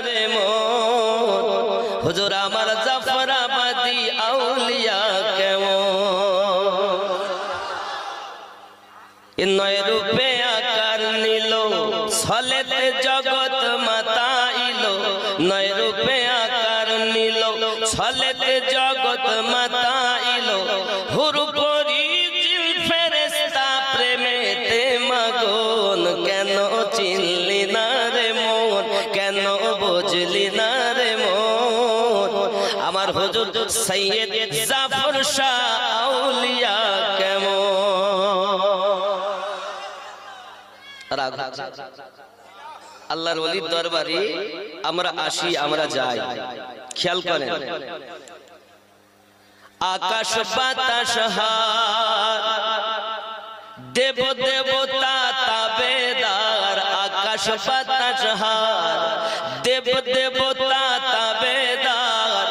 রে মন হুজুর আমার জাফরাবাদী আউলিয়া কেমন নয় রূপে আকার নিল ছলেতে জগৎ মাতাইল নয় রূপে আকার নিল ছলেতে জগৎ মাতাইল হুরু পরি জিল ফেরেশতা প্রেমেতে মাগন কেন চিনলি না রে মন কেন বুঝলি না রে মন আমার হুজুর সৈয়দ জাফর শাহ আউলিয়া কেমন আল্লাহর ওলির দরবারে আমরা আসি আমরা যাই খেয়াল করেন আকাশ বাতাস দেব দেবতা তাবেদার আকাশ বাতাস দেব দেবতা তাবেদার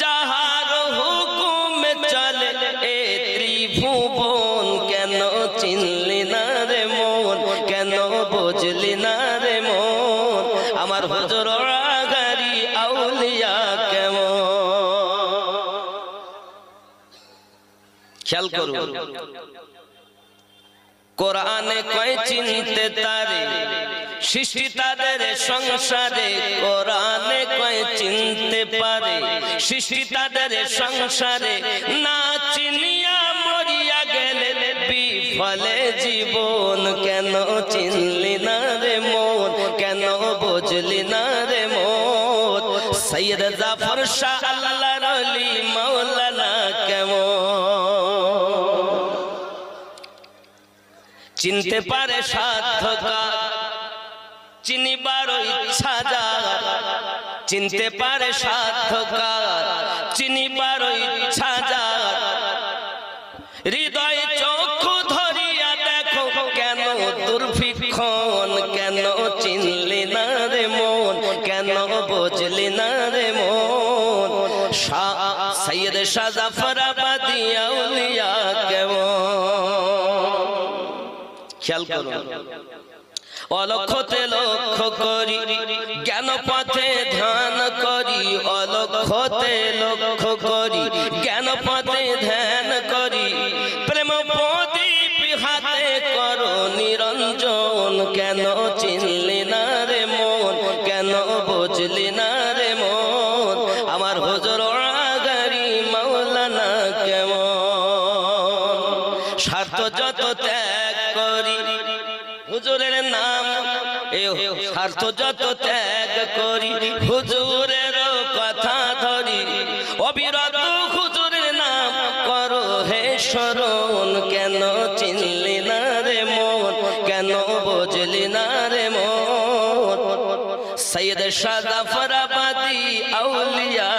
যাহার হুকুমে চলে এ ত্রিভুবন কেন চিনলি না রে মন কেন বুঝলি না রে মন আমার হুজুর গাড়ি আউলিয়া কেমন খেয়াল করুন কোরআনে কয় চিনতে তারে সৃষ্টি তাদের সংসারে কোরআনে কয় চিনতে পারে সৃষ্টি তাদের সংসারে না চিনিয়া মরিয়া গেলে বিফলে জীবন কেন চিনলি না রে মন কেন বুঝলি না রে মন সৈয়দ জাফর শাহ আল্লাহর ওলি মাওলানা কেমন চিনতে পারে সাধকার চিনিবার ইচ্ছা যার চিনতে পারে সাধকার চিনিবার ইচ্ছা যার হৃদয় চক্ষু ধরিয়া দেখো কেন দুর্ভিক্ষণ কেন চিনলি না রে মন কেন বুঝলি না রে মন শাহ সৈয়দ শাহ জাফরাবাদী আউলিয়া কেমন খেয়াল করুন অলক্ষতে লক্ষ্য করি জ্ঞান পথে ধ্যান করি অলক্ষতে লক্ষ্য করি জ্ঞান পথে ধ্যান করি প্রেম প্রদীপ হাতে করো নিরঞ্জন কেন চিনলি না রে মন কেন বুঝলি না রে মন আমার হুজুর গাড়ি মাওলানা কেমন স্বার্থ যত ত্যাগ করি হুজুরের নাম স্বার্থ যত ত্যাগ করি হুজুরের কথা ধরি অবিরত হুজুরের নাম করো হে স্মরণ কেন চিনলি না রে মন কেন বুঝলি না রে মন সৈয়দ শাহ জাফরাবাদী আউলিয়া